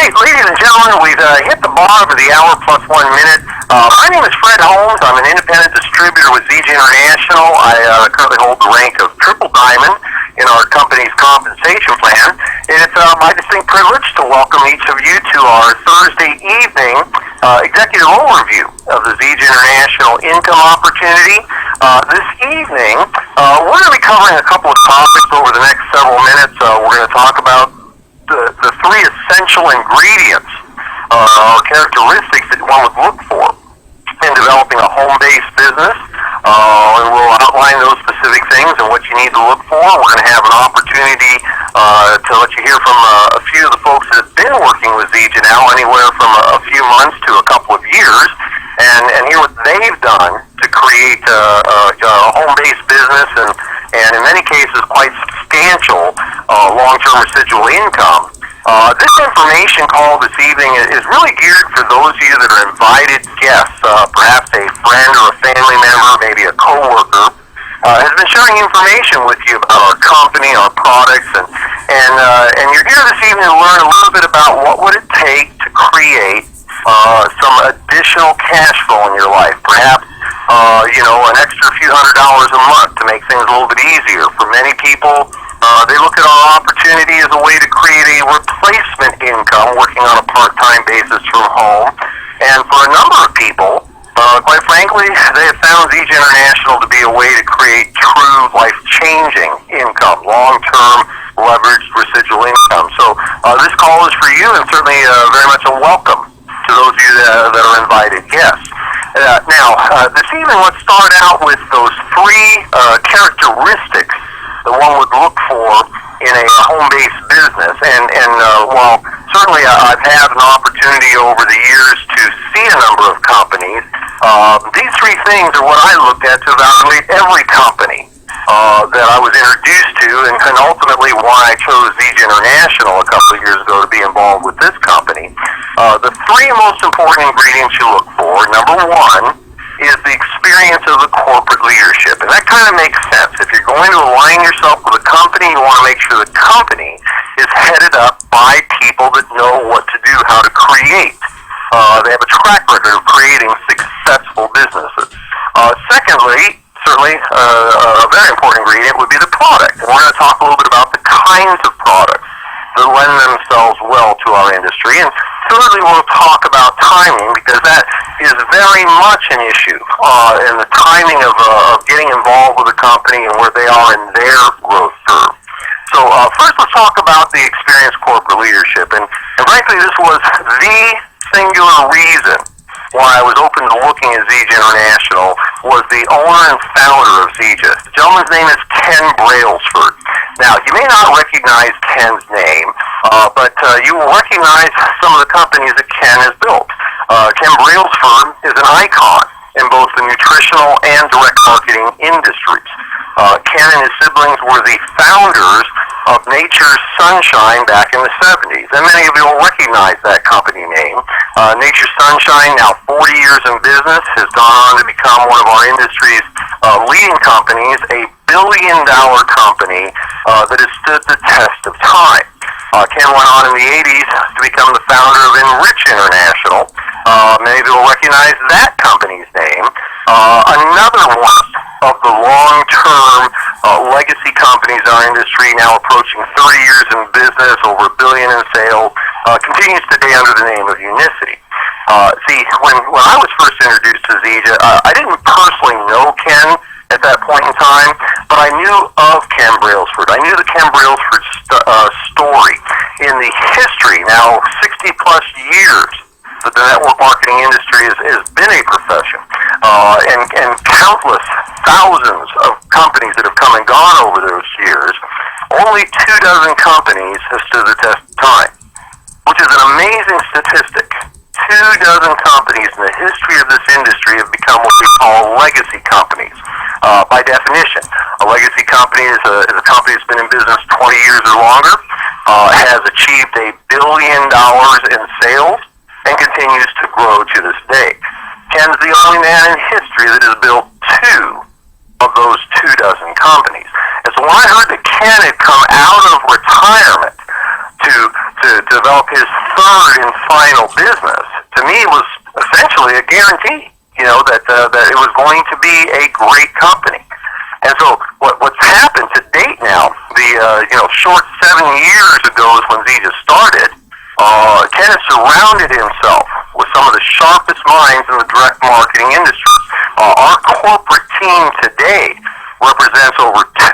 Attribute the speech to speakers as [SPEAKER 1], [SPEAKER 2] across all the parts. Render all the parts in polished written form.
[SPEAKER 1] Ladies and gentlemen, we've hit the bar of the hour plus 1 minute. My name is Fred Holmes. I'm an independent distributor with ZJ International. I currently hold the rank of Triple Diamond in our company's compensation plan. It's my distinct privilege to welcome each of you to our Thursday evening executive overview of the ZJ International income opportunity. This evening, we're going to be covering a couple of topics over the next several minutes. We're going to talk about the three essential ingredients or characteristics that one would look for in developing a home-based business. And we'll outline those specific things and what you need to look for. We're going to have an opportunity to let you hear from a few of the folks that have been working with ZJ now, anywhere from a few months to a couple of years, and hear what they've done to create a home-based business and in many cases quite substantial long-term residual income. This information call this evening is really geared for those of you that are invited guests, perhaps a friend or a family member, maybe a coworker, has been sharing information with you about our company, our products, and you're here this evening to learn a little bit about what would it take to create some additional cash flow in your life, perhaps an extra few $100s a month to make things a little bit easier. For many people, they look at our opportunity as a way to create a replacement income working on a part-time basis from home. And for a number of people, quite frankly, they have found ZJ International to be a way to create true life-changing income, long-term leveraged residual income. So this call is for you and certainly very much a welcome to those of you that are invited guests. Now, this evening, let's start out with those three characteristics that one would look for in a home-based business. And while certainly I've had an opportunity over the years to see a number of companies, these three things are what I looked at to evaluate every company that I was introduced to, and ultimately why I chose ZJ International a couple of years ago to be involved with this company. The three most important ingredients you look for, number one, is the experience of the corporate leadership. And that kind of makes sense. If you're going to align yourself with a company, you want to make sure the company is headed up by people that know what to do, how to create. They have a track record of creating successful businesses. Secondly, certainly a very important ingredient would be the product. And we're going to talk a little bit about the kinds of products that lend themselves well to our industry. And thirdly, we'll talk about timing, because that is very much an issue in the timing of getting involved with a company and where they are in their growth curve. So first, let's talk about the experienced corporate leadership. And frankly, this was the singular reason why I was open to looking at ZJ International, was the owner and founder of ZJ. The gentleman's name is Ken Brailsford. Now, you may not recognize Ken's name, but you will recognize some of the companies that Ken has built. Ken Brailsford is an icon in both the nutritional and direct marketing industries. Ken and his siblings were the founders of Nature's Sunshine back in the 70s. And many of you will recognize that company name. Nature's Sunshine, now 40 years in business, has gone on to become one of our industry's leading companies, a billion-dollar company that has stood the test of time. Ken went on in the 80s to become the founder of Enrich International. Many of you will recognize that company's name. Another one of the long-term legacy companies in our industry, now approaching 30 years in business, over $1 billion in sales, continues today under the name of Unicity. See, when I was first introduced to ZJ, I didn't personally know Ken at that point in time, but I knew of Ken Brailsford. I knew the Ken Brailsford story in the history, now 60-plus years, that the network marketing industry has been a profession, and countless thousands of companies that have come and gone over those years. Only 24 companies have stood the test of time, which is an amazing statistic. 24 companies in the history of this industry have become what we call legacy companies. By definition, a legacy company is a company that's been in business 20 years or longer, has achieved $1 billion in sales, and continues to grow to this day. Ken's the only man in history that has built 2 of those 24 companies. And so when I heard that Ken had come out of retirement to develop his third and final business, to me was essentially a guarantee, that it was going to be a great company. And so what's happened to date now, the short 7 years ago is when Zija started. Ken has surrounded himself with some of the sharpest minds in the direct marketing industry. Our corporate team today represents over 200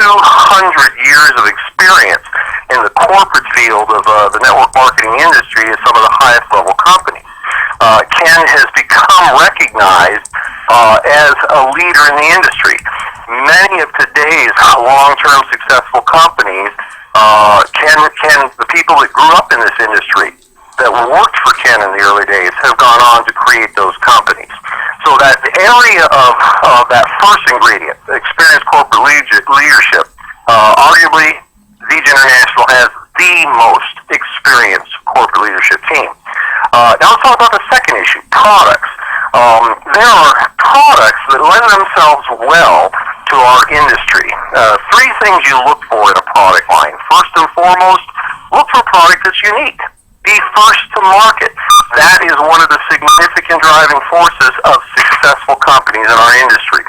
[SPEAKER 1] years of experience in the corporate field of the network marketing industry at some of the highest level companies. Ken has become recognized as a leader in the industry. Many of today's long-term successful companies, the people that grew up in this industry that worked for Ken in the early days have gone on to create those companies. So that the area of that first ingredient, experienced corporate leadership, arguably Zija International has the most experienced corporate leadership team. Now let's talk about the second issue, products. There are products that lend themselves well to our industry. Three things you look for in a product line. First and foremost, look for a product that's unique. Be first to market. That is one of the significant driving forces of successful companies in our industry.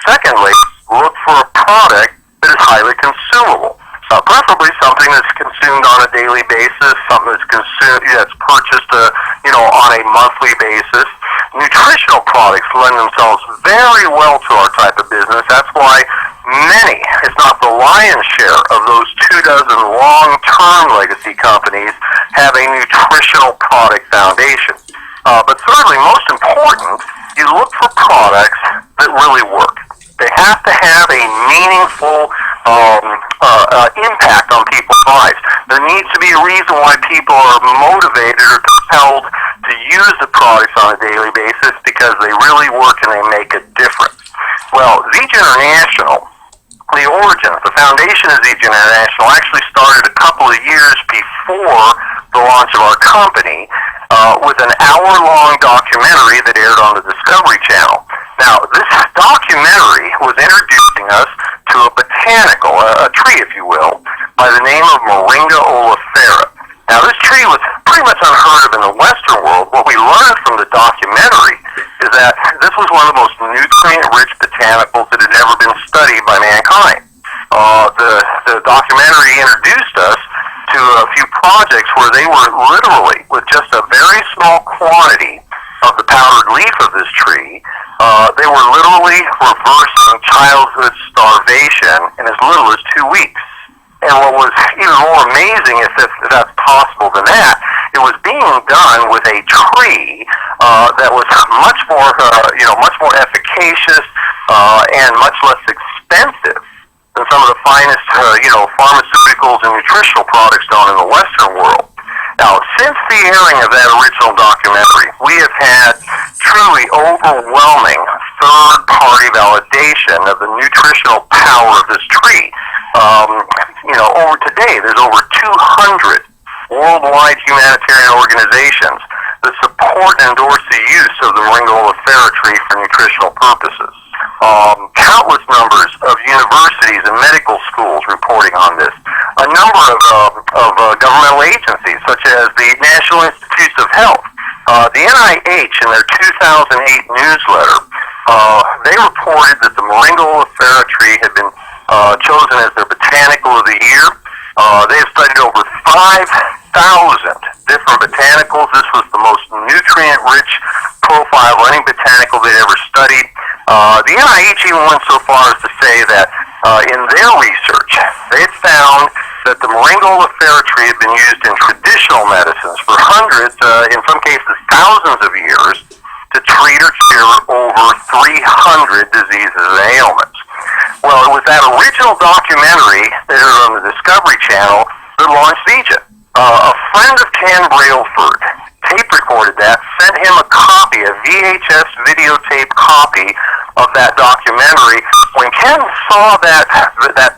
[SPEAKER 1] Secondly, look for a product that is highly consumable. Preferably something that's consumed on a daily basis, something that's purchased on a monthly basis. Nutritional products lend themselves very well to our type of business. That's why many, if not the lion's share, of those 24 long-term legacy companies have a nutritional product foundation. But thirdly, most important, you look for products that really work. They have to have a meaningful impact on people's lives. There needs to be a reason why people are motivated or compelled to use the products on a daily basis, because they really work and they make a difference. Well, Zija International, the origins, the foundation of Zija International actually started a couple of years before the launch of our company with an hour-long documentary that aired on the Discovery Channel. Now, this documentary was introducing us to a botanical, a tree, if you will, by the name of Moringa oleifera. Now, this tree was pretty much unheard of in the Western world. What we learned from the documentary is that this was one of the most nutrient-rich botanicals that had ever been studied by mankind. The documentary introduced us to a few projects where they were literally, with just a very small quantity of the powdered leaf of this tree, they were literally reversing childhood starvation in as little as 2 weeks. And what was even more amazing, if that's possible than that, it was being done with a tree that was much more efficacious and much less expensive than some of the finest, pharmaceuticals and nutritional products done in the Western world. Now, since the airing of that original documentary, we have had truly overwhelming third-party validation of the nutritional power of this tree. Over today, there's over 200 worldwide humanitarian organizations that support and endorse the use of the Moringa oleifera tree for nutritional purposes. Countless numbers of universities and medical schools reporting on this. A number of governmental agencies, such as the National Institutes of Health, the NIH, in their 2008 newsletter, they reported that the Moringa oleifera tree had been chosen as their botanical of the year. They have studied over 5,000 different botanicals. This was the most nutrient-rich profile of any botanical they'd ever studied. The NIH even went so far as to say that in their research, they had found that the Moringa oleifera tree had been used in traditional medicines for hundreds, in some cases thousands of years, to treat or cure over 300 diseases and ailments. Well, it was that original documentary that aired on the Discovery Channel that launched Zija. A friend of Ken Brailford tape recorded that, sent him a copy, a VHS videotape copy of that documentary. When Ken saw that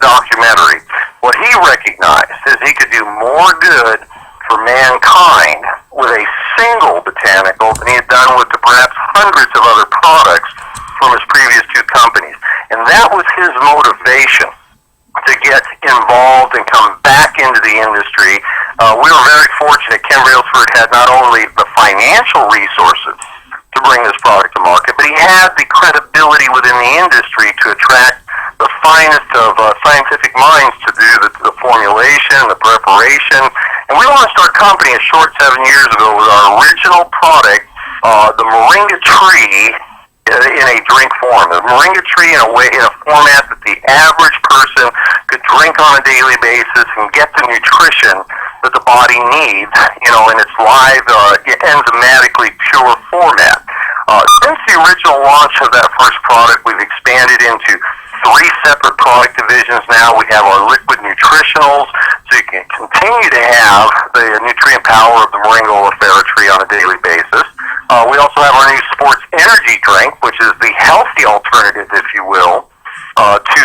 [SPEAKER 1] documentary, what he recognized is he could do more good for mankind with a single botanical than he had done with perhaps hundreds of other products from his previous two companies. And that was his motivation to get involved and come back into the industry We were very fortunate. Ken Brailsford had not only the financial resources to bring this product to market, but he had the credibility within the industry to attract the finest of scientific minds to do the formulation, the preparation. And we launched our company a short 7 years ago with our original product, the Moringa tree, in a drink form. The Moringa tree in a format that the average person could drink on a daily basis and get the nutrition that the body needs, in its live, enzymatically pure format. Since the original launch of that first product, we've expanded into 3 separate product divisions now. We have our liquid nutritionals, so you can continue to have the nutrient power of the Moringa oleifera tree on a daily basis. We also have our new sports energy drink, which is the healthy alternative, if you will, to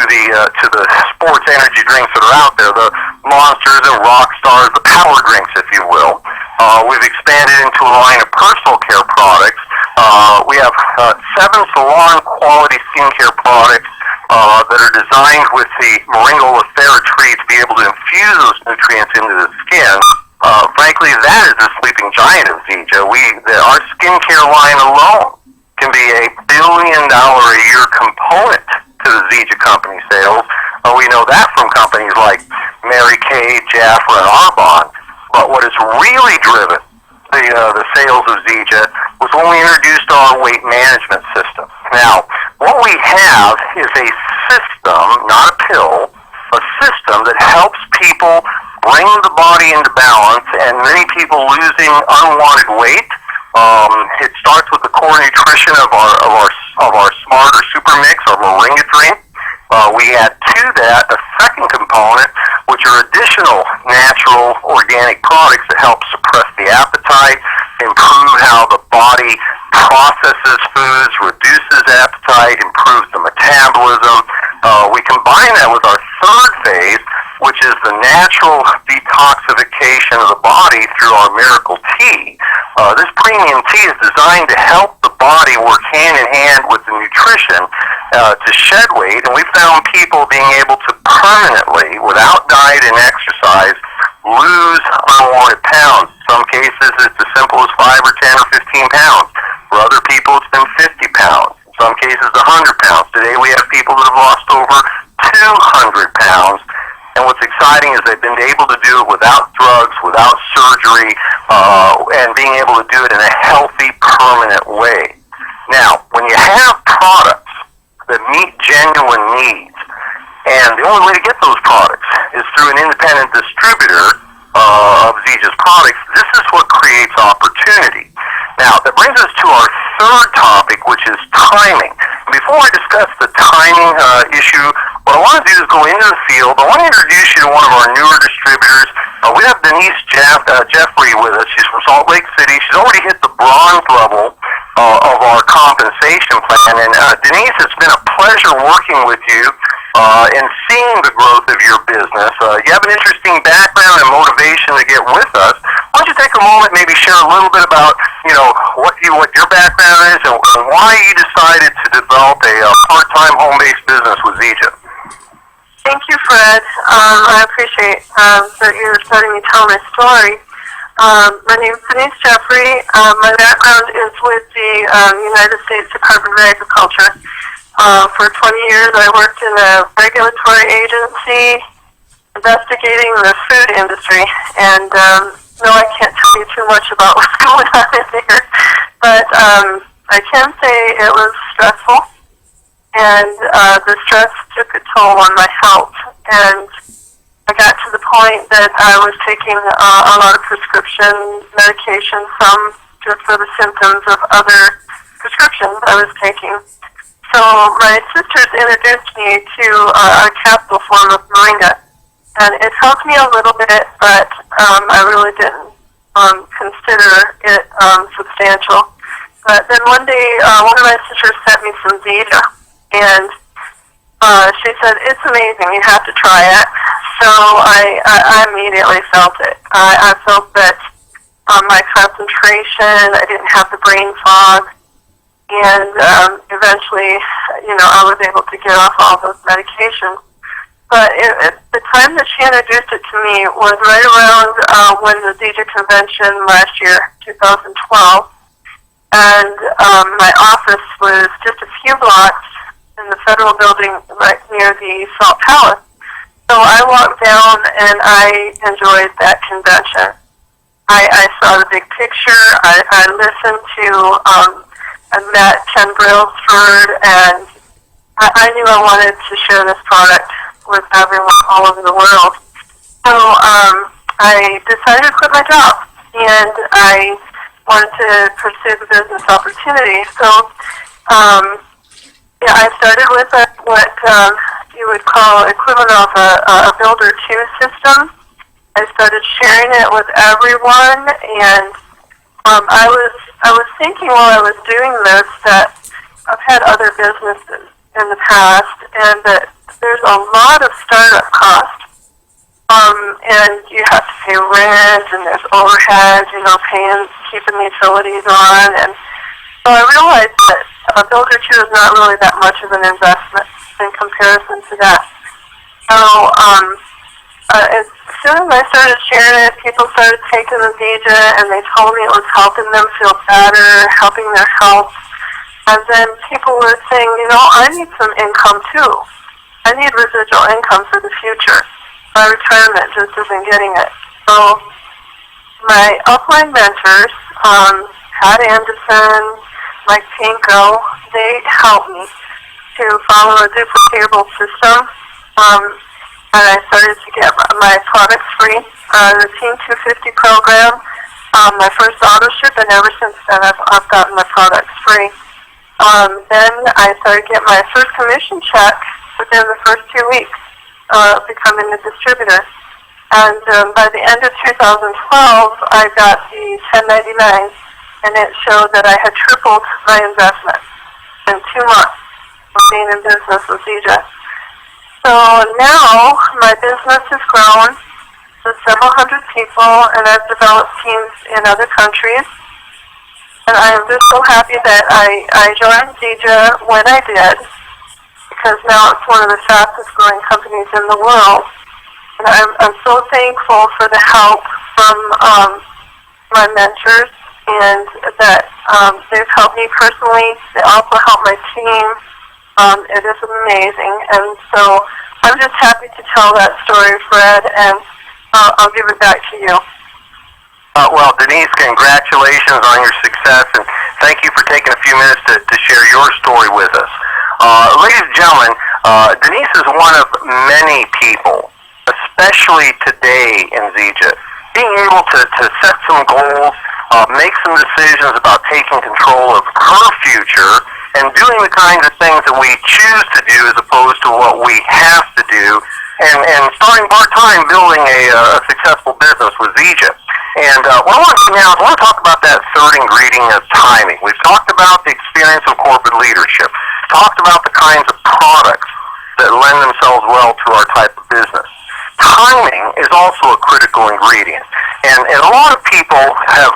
[SPEAKER 1] the sports energy drinks that are out there, the Monsters and Rockstars, the power drinks, if you will. We've expanded into a line of personal care products. We have 7 salon quality skincare products that are designed with the Moringa oleifera tree to be able to infuse those nutrients into the skin. Frankly, that is the sleeping giant of Zija. Our skincare line alone can be a $1 billion a year component to the Zija company sales. We know that from companies like Mary Kay, Jafra, and Arbonne. But what has really driven the sales of Zija was when we introduced our weight management system. Now, what we have is a system, not a pill, a system that helps people bring the body into balance, and many people losing unwanted weight. It starts with the core nutrition of our Smart or Super Mix, our Moringa drink. We add to that a second component, which are additional natural organic products that help suppress the appetite, improve how the body processes foods, reduces appetite, improves the metabolism. We combine that with our third phase, which is the natural detoxification of the body through our Miracle Tea. This premium tea is designed to help the body work hand in hand with the nutrition to shed weight, and we found people being able to permanently, without diet and exercise, lose unwanted pounds. In some cases, it's as simple as 5 or 10 or 15 pounds. For other people, it's been 50 pounds. In some cases, 100 pounds. Today, we have people that have lost over 200 pounds. And what's exciting is they've been able to do it without drugs, without surgery, and being able to do it in a healthy, permanent way. Now, when you have products that meet genuine needs, and the only way to get those products is through an independent distributor of Zija's products, this is what creates opportunity. Now, that brings us to our third topic, which is timing. Before I discuss the timing issue, what I want to do is go into the field. I want to introduce you to one of our newer distributors. We have Denise Jeffrey with us. She's from Salt Lake City. She's already hit the bronze level of our compensation plan. And Denise, it's been a pleasure working with you and seeing the growth of your business. You have an interesting background and motivation to get with us. Why don't you take a moment, maybe share a little bit about, what your background is and why you decided to develop a part-time home-based business with Zija.
[SPEAKER 2] Thank you, Fred. I appreciate that you're letting me tell my story. My name is Denise Jeffrey. My background is with the United States Department of Agriculture. For 20 years, I worked in a regulatory agency investigating the food industry. And no, I can't tell you too much about what's going on in there. But I can say it was stressful. And the stress took a toll on my health. And I got to the point that I was taking a lot of prescription medication, some just for the symptoms of other prescriptions I was taking. So my sisters introduced me to a capsule form of Moringa. And it helped me a little bit, but I really didn't consider it substantial. But then one day, one of my sisters sent me some Zija. And she said, it's amazing, you have to try it. So I immediately felt it. I felt that my concentration, I didn't have the brain fog, and eventually, I was able to get off all those medications. but the time that she introduced it to me was right around when the DJ convention last year, 2012, and my office was just a few blocks in the federal building right near the Salt Palace. So I walked down and I enjoyed that convention. I saw the big picture. I listened to, I met Ken Brailsford, and I knew I wanted to share this product with everyone all over the world. So I decided to quit my job, and I wanted to pursue the business opportunity. So yeah, I started with what you would call equivalent of a Builder 2 system. I started sharing it with everyone, and I was thinking while I was doing this that I've had other businesses in the past, and that there's a lot of startup costs, and you have to pay rent, and there's overhead, keeping the utilities on, and so I realized that Builder 2 is not really that much of an investment in comparison to that. So as soon as I started sharing it, people started taking the Zija, and they told me it was helping them feel better, helping their health. And then people were saying, I need some income too. I need residual income for the future. My retirement just isn't getting it. So my upline mentors, Pat Anderson, Mike Pinko, they helped me to follow a duplicatable system. And I started to get my products free. The Team 250 program, my first auto ship, and ever since then I've gotten my products free. Then I started getting my first commission check within the first 2 weeks of becoming a distributor. And by the end of 2012, I got the 1099, and it showed that I had tripled my investment in 2 months of being in business with Zija. So now my business has grown to several hundred people, and I've developed teams in other countries. And I am just so happy that I joined Zija when I did, because now it's one of the fastest growing companies in the world. And I'm so thankful for the help from my mentors, and that they've helped me personally. They also help my team. It is amazing, and so I'm just happy to tell that story, Fred, and I'll give it back to you.
[SPEAKER 1] Well, Denise, congratulations on your success, and thank you for taking a few minutes to share your story with us. Ladies and gentlemen, Denise is one of many people, especially today in Zija, being able to set some goals, make some decisions about taking control of her future, and doing the kinds of things that we choose to do as opposed to what we have to do, and starting part-time building a successful business with Zija. And what I want to do now is I want to talk about that third ingredient of timing. We've talked about the experience of corporate leadership, talked about the kinds of products that lend themselves well to our type of business. Timing is also a critical ingredient. And a lot of people have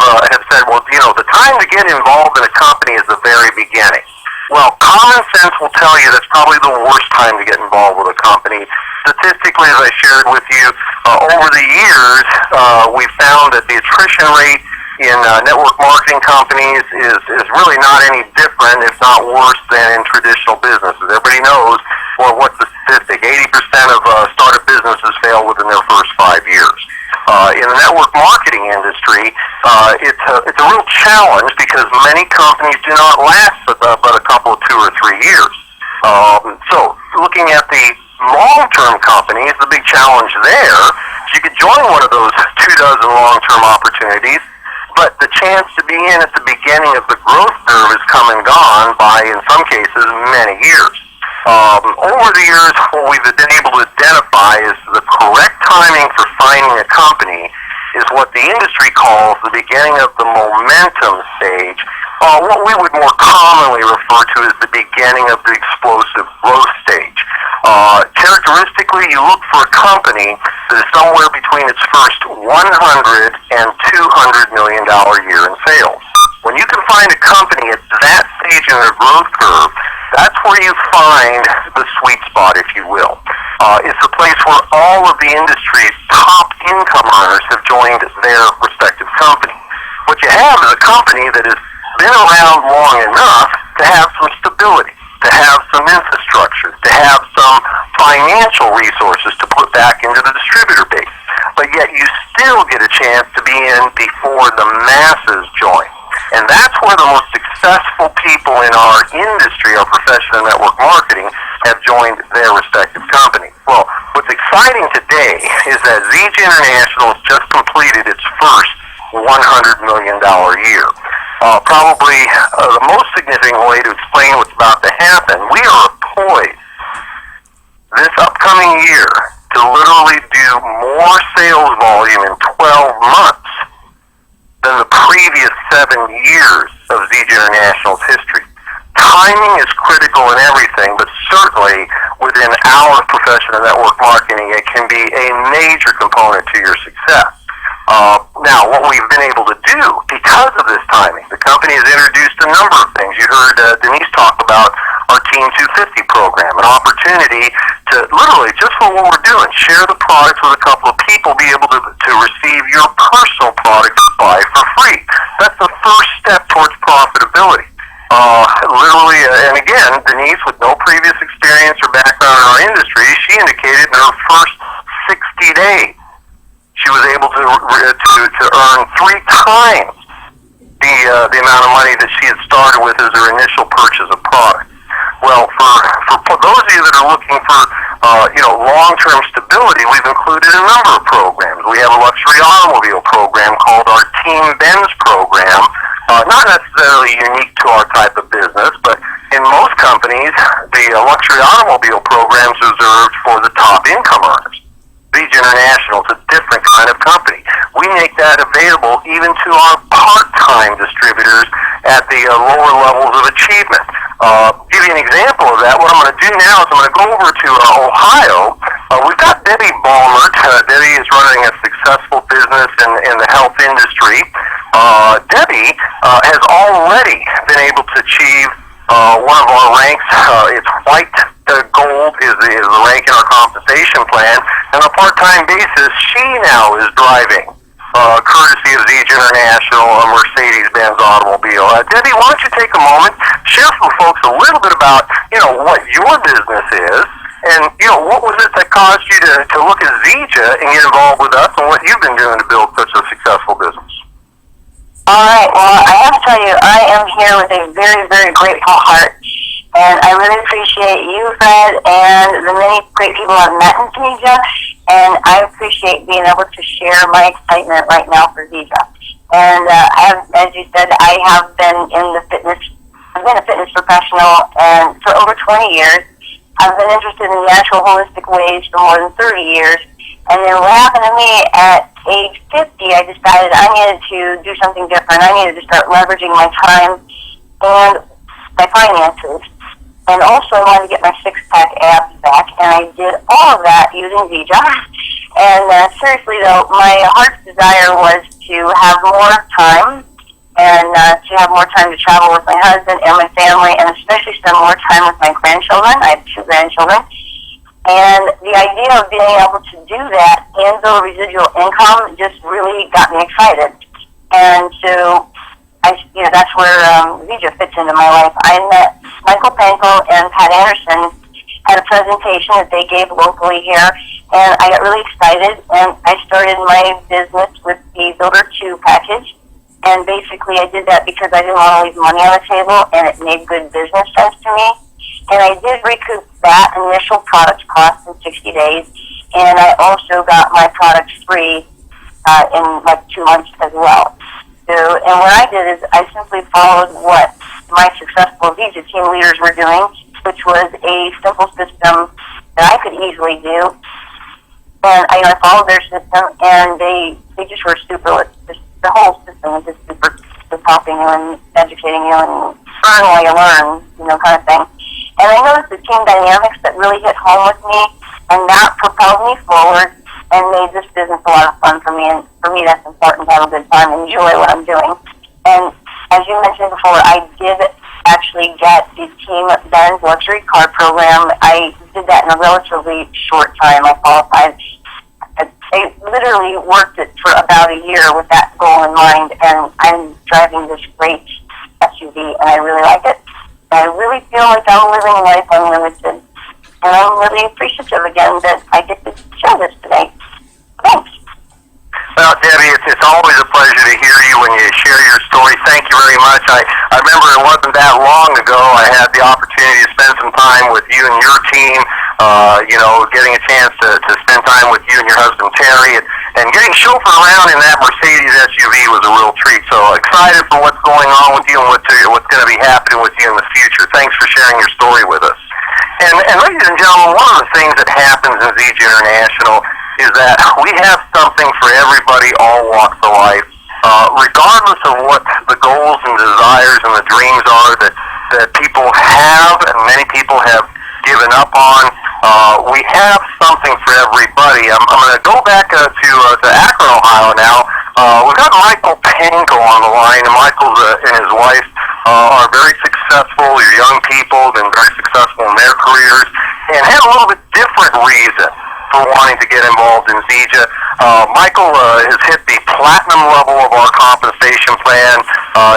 [SPEAKER 1] said, well, the time to get involved in a company is the very beginning. Well, common sense will tell you that's probably the worst time to get involved with a company. Statistically, as I shared with you, over the years, we've found that the attrition rate in network marketing companies is really not any different, if not worse, than in traditional businesses. Everybody knows, well, what's the statistic? 80% of startup businesses fail within their first 5 years. In the network marketing industry, it's a real challenge because many companies do not last but a couple of 2 or 3 years. So looking at the long-term companies, the big challenge there is you could join one of those 24 long-term opportunities, but the chance to be in at the beginning of the growth curve is come and gone by, in some cases, many years. Over the years, what we've been able to identify is the correct timing for finding a company is what the industry calls the beginning of the momentum stage, what we would more commonly refer to as the beginning of the explosive growth stage. Characteristically, you look for a company that is somewhere between its first $100 and $200 million year in sales. When you can find a company at that stage in their growth curve, that's where you find the sweet spot, if you will. It's a place where all of the industry's top income earners have joined their respective company. What you have is a company that has been around long enough to have some stability, to have some infrastructure, to have some financial resources to put back into the distributor base. But yet you still get a chance to be in before the masses join. And that's where the most successful people in our industry, our profession in network marketing, have joined their respective companies. Well, what's exciting today is that ZJ International has just completed its first $100 million year. Probably the most significant way to explain what's about to happen, we are poised this upcoming year to literally do more sales volume in 12 months than the previous 7 years of ZJ International's history. Timing is critical in everything, but certainly within our profession of network marketing, it can be a major component to your success. Now, what we've been able to do because of this timing, the company has introduced a number of things. You heard Denise talk about our Team 250 program, an opportunity to literally, just for what we're doing, share the products with a couple of people, be able to receive your personal product to buy for free. That's the first step towards profitability. Literally, and again, Denise, with no previous experience or background in our industry, she indicated in her first 60 days, she was able to earn 3 times the amount of money that she had started with as her initial purchase of product. Well, for those of you that are looking for long-term stability, we've included a number of programs. We have a luxury automobile program called our Team Benz program. Not necessarily unique to our type of business, but in most companies, the luxury automobile program is reserved for the top income earners. ZJ International is a different kind of company. We make that available even to our part-time distributors at the lower levels of achievement. Give you an example of that. What I'm going to do now is I'm going to go over to Ohio. We've got Debbie Balmer. Debbie is running a successful business in the health industry. Debbie has already been able to achieve one of our ranks. It's white to gold is the rank in our compensation plan. And on a part-time basis, she now is driving, courtesy of ZJ International, a Mercedes-Benz automobile. Debbie, why don't you take a moment, share with folks a little bit about, what your business is, and, what was it that caused you to look at ZJ and get involved with us, and what you've been doing to build such a successful business?
[SPEAKER 3] All right. Well, I have to tell you, I am here with a very, very grateful heart. And I really appreciate you, Fred, and the many great people I've met in Tunisia. And I appreciate being able to share my excitement right now for ZJ. And as you said, I have been I've been a fitness professional and for over 20 years. I've been interested in natural, holistic ways for more than 30 years. And then what happened to me at age 50, I decided I needed to do something different. I needed to start leveraging my time and my finances. And also I wanted to get my six-pack abs back, and I did all of that using ZJ. And seriously though, my heart's desire was to have more time, and to have more time to travel with my husband and my family, and especially spend more time with my grandchildren. I have 2 grandchildren. And the idea of being able to do that and build residual income just really got me excited. And so that's where ZJ fits into my life. I met Michael Panko and Pat Anderson at a presentation that they gave locally here, and I got really excited, and I started my business with the Builder 2 package. And basically I did that because I didn't want to leave money on the table, and it made good business sense to me. And I did recoup that initial product cost in 60 days, and I also got my products free in like 2 months as well. So, and what I did is I simply followed what my successful ZJ team leaders were doing, which was a simple system that I could easily do. And I followed their system, and they just were super. The whole system was just super, just helping you and educating you and learn while you learn, kind of thing. And I noticed the team dynamics that really hit home with me, and that propelled me forward and made this business a lot of fun for me. And for me, that's important to have a good time and enjoy what I'm doing. And as you mentioned before, I did actually get the Team Benz luxury car program. I did that in a relatively short time. I qualified. I literally worked it for about a year with that goal in mind, and I'm driving this great SUV, and I really like it. And I really feel like I'm living life unlimited. And I'm really appreciative again that I get to share this today. Thanks.
[SPEAKER 1] Well, Debbie, it's always a pleasure to hear you when you share your story. Thank you very much. I remember it wasn't that long ago I had the opportunity to spend some time with you and your team, getting a chance to spend time with you and your husband, Terry, and getting chauffeured around in that Mercedes SUV was a real treat. So excited for what's going on with you and what's going to be happening with you in the future. Thanks for sharing your story with us. And ladies and gentlemen, one of the things that happens in ZJ International is that we have something for everybody, all walks of life, regardless of what the goals and desires and the dreams are that people have and many people have given up on. We have something for everybody. I'm going to go back to Akron, Ohio now. We've got Michael Panko on the line, and Michael and his wife are very successful. They're young people, been very successful in their careers, and have a little bit different reason for wanting to get involved in ZJ. Michael has hit the platinum level of our compensation plan,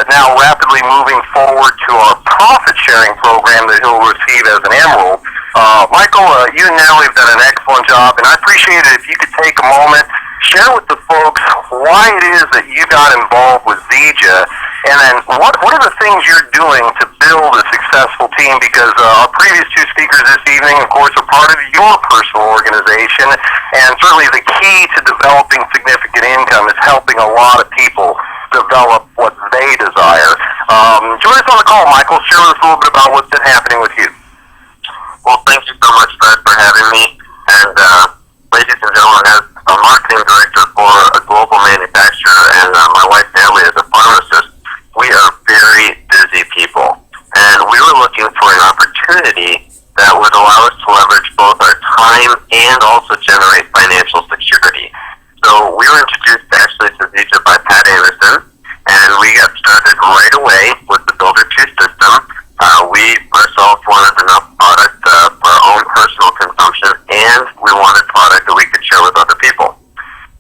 [SPEAKER 1] now rapidly moving forward to our profit-sharing program that he'll receive as an emerald. Michael, you and Natalie have done an excellent job, and I appreciate it if you could take a moment, share with the folks why it is that you got involved with ZJ, and then what are the things you're doing to build a successful team, because our previous two speakers this evening, of course, are part of your personal organization, and certainly the key to developing significant income is helping a lot of people develop what they desire. Join us on the call, Michael. Share with us a little bit about what's been happening with you.
[SPEAKER 4] Well, thank you so much, Fred, for having me. And ladies and gentlemen, as a marketing director for a global manufacturer, and my wife Natalie is a pharmacist, we are very busy people. And we were looking for an opportunity that would allow us to leverage both our time and also generate financial security. So we were introduced actually to ZJ by Pat Anderson, and we got started right away with the Builder 2 system. We ourselves wanted enough product for our own personal consumption, and we wanted product that we could share with other people.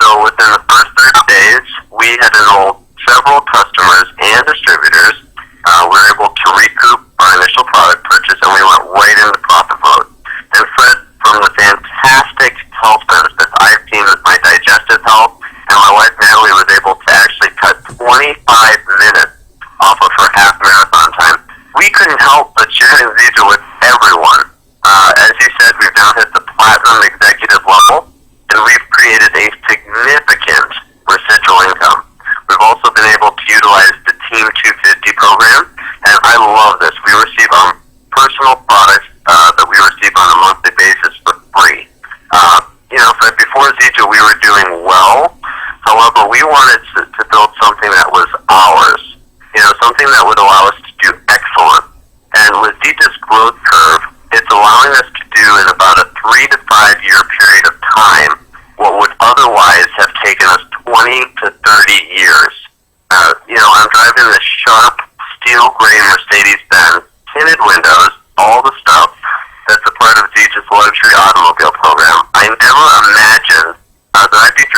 [SPEAKER 4] So within the first 30 days, we had enrolled several customers and distributors. We were able to recoup our initial product purchase, and we went right into profit mode. And Fred, from the fantastic health benefits I've seen with my digestive health, and my wife Natalie was able to actually cut 25 minutes off of her half marathon time. We couldn't help but share ZJ with everyone. As you said, we've now hit the platinum executive level, and we've created a significant residual income. We've also been able to utilize the Team 250 program, and I love this. We receive personal products that we receive on a monthly basis for free. Fred, before ZJ, we were doing well. However, we wanted to build something that was ours. Something that would allow us to do excellent. And with ZJ's growth curve, it's allowing us to do in about a 3 to 5 year period of time what would otherwise have taken us 20 to 30 years. I'm driving this sharp steel gray Mercedes-Benz, tinted windows, all the stuff that's a part of ZJ's luxury automobile program. I never imagined that I'd be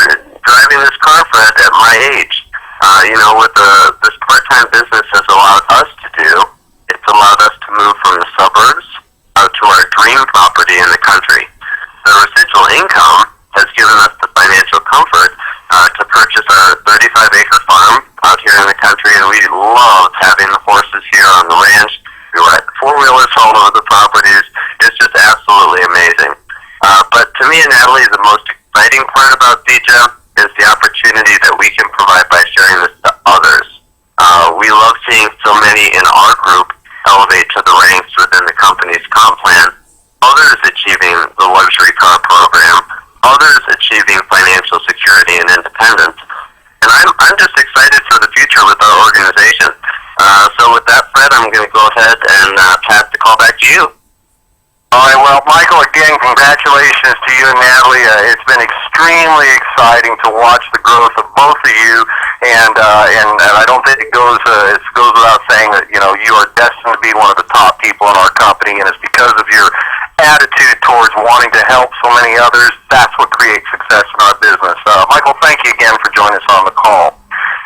[SPEAKER 4] driving this car, Fred, at my age. What this part-time business has allowed us to do, it's allowed us to move from the suburbs out to our dream property in the country. The residual income has given us the financial comfort to purchase our 35-acre farm out here in the country, and we loved having the horses here on the ranch. We ride four-wheelers all over the properties. It's just absolutely amazing. But to me and Natalie, the most exciting part about ZJ is the opportunity that we can provide by sharing this to others. We love seeing so many in our group elevate to the ranks within the company's comp plan, others achieving the luxury car program, others achieving financial security and independence. And I'm just excited for the future with our organization. So with that, Fred, I'm going to go ahead and pass the call back to you.
[SPEAKER 1] All right, well, Michael, again, congratulations to you and Natalie. It's been extremely exciting to watch the growth of both of you, and I don't think it goes without saying that you are destined to be one of the top people in our company, and it's because of your attitude toward towards wanting to help so many others. That's what creates success in our business. Michael, thank you again for joining us on the call.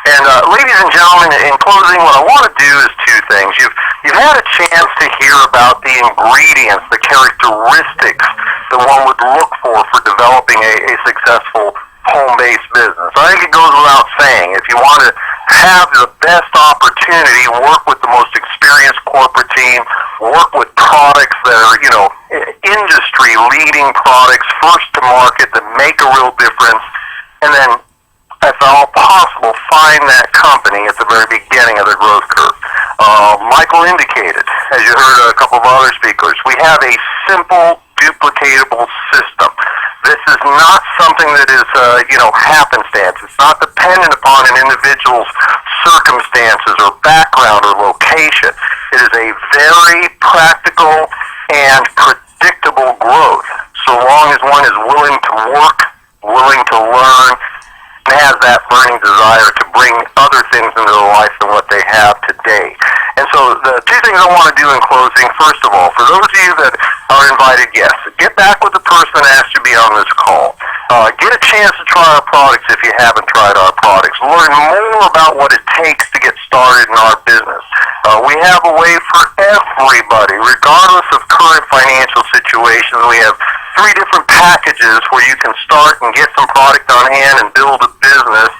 [SPEAKER 1] And ladies and gentlemen, in closing, what I want to do is two things. You've had a chance to hear about the ingredients, the characteristics that one would look for developing a successful home-based business. I think it goes without saying, if you want to have the best opportunity, work with the most experienced corporate team, work with products that are, industry-leading products, first to market, that make a real difference, and then, if at all possible, find that company at the very beginning of their growth curve. Michael indicated, as you heard a couple of other speakers, we have a simple, duplicatable system. This is not something that is, happenstance. It's not dependent upon an individual's circumstances or background or location. It is a very practical and predictable growth, so long as one is willing to work, willing to learn, and has that burning desire to bring other things into their life than what they have today. And so the two things I want to do in closing, first of all, for those of you that are invited guests, get back with the person that asked you to be on this call. Get a chance to try our products if you haven't tried our products. Learn more about what it takes to get started in our business. We have a way for everybody, regardless of current financial situations. We have 3 different packages where you can start and get some product on hand and build a business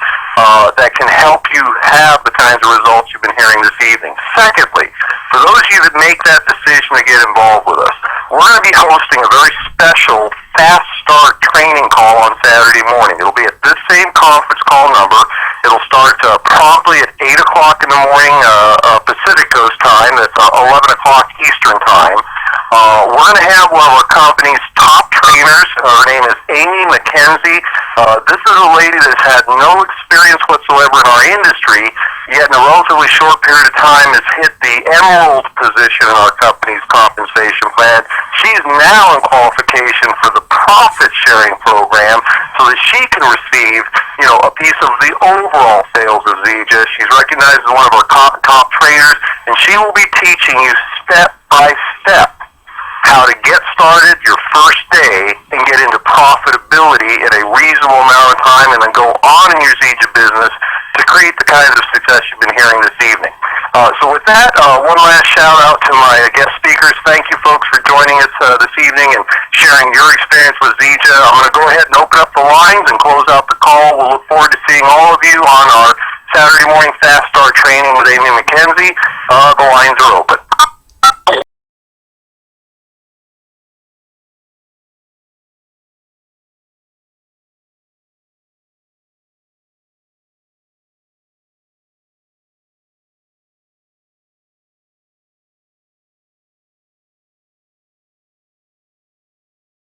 [SPEAKER 1] that can help you have the kinds of results you've been hearing this evening. Secondly, for those of you that make that decision to get involved with us, we're going to be hosting a very special Fast Start training call on Saturday morning. It'll be at this same conference call number. It'll start promptly at 8 o'clock in the morning Pacific Coast time. That's 11 o'clock Eastern time. We're going to have one of our company's top trainers. Her name is Amy McKenzie. This is a lady that's had no experience whatsoever in our industry, yet in a relatively short period of time has hit the emerald position in our company's compensation plan. She's now in qualification for the profit sharing program so that she can receive, a piece of the overall sales of Zija. She's recognized as one of our top trainers, and she will be teaching you step by step how to get started your first day and get into profitability in a reasonable amount of time, and then go on in your Zija business to create the kinds of success you've been hearing this evening. So with that, one last shout out to my guest speakers. Thank you folks for joining us this evening and sharing your experience with Zija. I'm going to go ahead and open up the lines and close out the call. We'll look forward to seeing all of you on our Saturday morning Fast Start training with Amy McKenzie. The lines are open.